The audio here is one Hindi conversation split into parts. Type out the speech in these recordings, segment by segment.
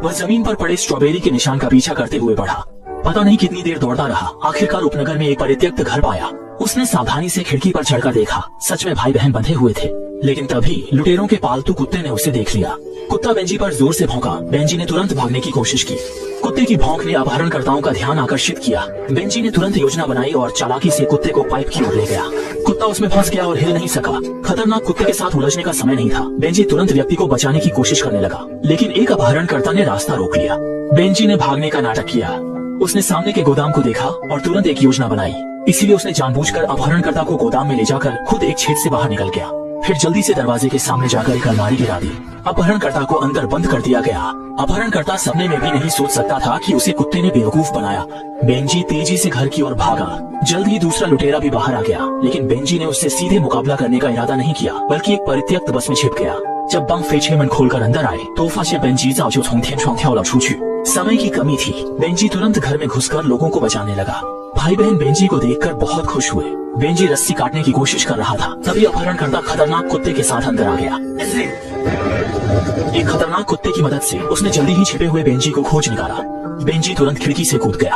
वह जमीन पर पड़े स्ट्रॉबेरी के निशान का पीछा करते हुए बढ़ा। पता नहीं कितनी देर दौड़ता रहा। आखिरकार उपनगर में एक परित्यक्त घर पाया। उसने सावधानी से खिड़की पर चढ़कर देखा। सच में भाई बहन बंधे हुए थे। लेकिन तभी लुटेरों के पालतू कुत्ते ने उसे देख लिया। कुत्ता बेंजी पर जोर से भौंका। बेंजी ने तुरंत भागने की कोशिश की। कुत्ते की भौंक ने अपहरणकर्ताओं का ध्यान आकर्षित किया। बेंजी ने तुरंत योजना बनाई और चालाकी से कुत्ते को पाइप की ओर ले गया। कुत्ता उसमें फंस गया और हिल नहीं सका। खतरनाक कुत्ते के साथ उलझने का समय नहीं था। बेंजी तुरंत व्यक्ति को बचाने की कोशिश करने लगा, लेकिन एक अपहरणकर्ता ने रास्ता रोक लिया। बेंजी ने भागने का नाटक किया। उसने सामने के गोदाम को देखा और तुरंत एक योजना बनाई। इसीलिए उसने जानबूझकर अपहरणकर्ता को गोदाम में ले जाकर खुद एक छेद से बाहर निकल गया। फिर जल्दी से दरवाजे के सामने जाकर एक अलमारी गिरा दी। अपहरणकर्ता को अंदर बंद कर दिया गया। अपहरणकर्ता सपने में भी नहीं सोच सकता था कि उसे कुत्ते ने बेवकूफ बनाया। बेंजी तेजी से घर की ओर भागा। जल्द ही दूसरा लुटेरा भी बाहर आ गया, लेकिन बेंजी ने उससे सीधे मुकाबला करने का इरादा नहीं किया, बल्कि एक परित्यक्त बस में छिप गया। जब बंग फेचे मन खोलकर अंदर आए तो फाशे बेंजी जाओ जो从天窗跳了出去। समय की कमी थी। बेंजी तुरंत घर में घुसकर लोगों को बचाने लगा। भाई बहन बेंजी को देखकर बहुत खुश हुए। बेंजी रस्सी काटने की कोशिश कर रहा था, तभी अपहरणकर्ता खतरनाक कुत्ते के साथ अंदर आ गया। एक खतरनाक कुत्ते की मदद से उसने जल्दी ही छिपे हुए बेंजी को खोज निकाला। बेंजी तुरंत खिड़की से कूद गया।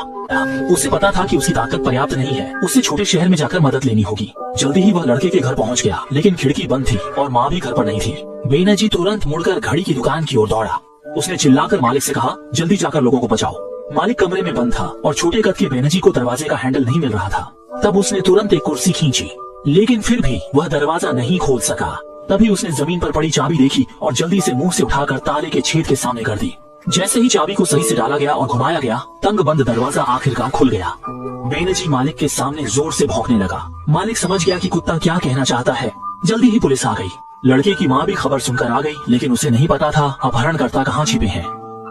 उसे पता था कि उसकी ताकत पर्याप्त नहीं है, उसे छोटे शहर में जाकर मदद लेनी होगी। जल्दी ही वह लड़के के घर पहुंच गया, लेकिन खिड़की बंद थी और माँ भी घर पर नहीं थी। बेनजी तुरंत मुड़कर घड़ी की दुकान की ओर दौड़ा। उसने चिल्लाकर मालिक से कहा, जल्दी जाकर लोगों को बचाओ। मालिक कमरे में बंद था और छोटे कद के बेनजी को दरवाजे का हैंडल नहीं मिल रहा था। तब उसने तुरंत एक कुर्सी खींची, लेकिन फिर भी वह दरवाजा नहीं खोल सका। तभी उसने जमीन पर पड़ी चाबी देखी और जल्दी से मुंह से उठाकर ताले के छेद के सामने कर दी। जैसे ही चाबी को सही से डाला गया और घुमाया गया, तंग बंद दरवाजा आखिरकार खुल गया। बेनजी मालिक के सामने जोर से भौंकने लगा। मालिक समझ गया कि कुत्ता क्या कहना चाहता है। जल्दी ही पुलिस आ गई। लड़के की माँ भी खबर सुनकर आ गई, लेकिन उसे नहीं पता था अपहरणकर्ता कहाँ छिपे हैं।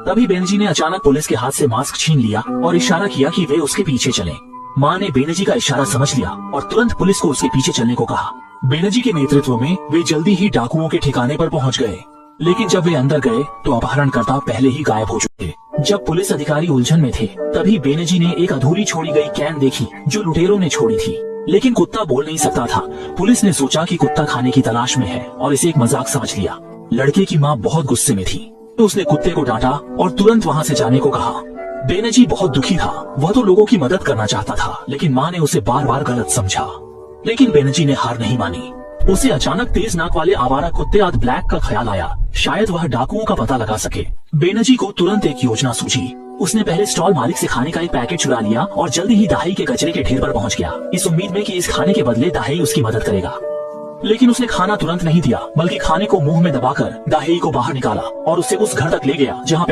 तभी बेनजी ने अचानक पुलिस के हाथ से मास्क छीन लिया और इशारा किया कि वे उसके पीछे चलें। माँ ने बेनजी का इशारा समझ लिया और तुरंत पुलिस को उसके पीछे चलने को कहा। बेनजी के नेतृत्व में वे जल्दी ही डाकुओं के ठिकाने पर पहुंच गए, लेकिन जब वे अंदर गए तो अपहरणकर्ता पहले ही गायब हो चुके। जब पुलिस अधिकारी उलझन में थे, तभी बेनजी ने एक अधूरी छोड़ी गई कैन देखी जो लुटेरों ने छोड़ी थी, लेकिन कुत्ता बोल नहीं सकता था। पुलिस ने सोचा कि कुत्ता खाने की तलाश में है और इसे एक मजाक समझ लिया। लड़के की माँ बहुत गुस्से में थी, तो उसने कुत्ते को डांटा और तुरंत वहाँ से जाने को कहा। बेनजी बहुत दुखी था। वह तो लोगों की मदद करना चाहता था, लेकिन माँ ने उसे बार बार गलत समझा। लेकिन बेनजी ने हार नहीं मानी। उसे अचानक तेज नाक वाले आवारा कुत्ते आद ब्लैक का ख्याल आया, शायद वह डाकुओं का पता लगा सके। बेनजी को तुरंत एक योजना सूझी। उसने पहले स्टॉल मालिक से खाने का एक पैकेट चुरा लिया और जल्दी ही दाही के कचरे के ढेर पर पहुंच गया, इस उम्मीद में कि इस खाने के बदले दाही उसकी मदद करेगा। लेकिन उसने खाना तुरंत नहीं दिया, बल्कि खाने को मुंह में दबाकर दाही को बाहर निकाला और उसे उस घर तक ले गया जहाँ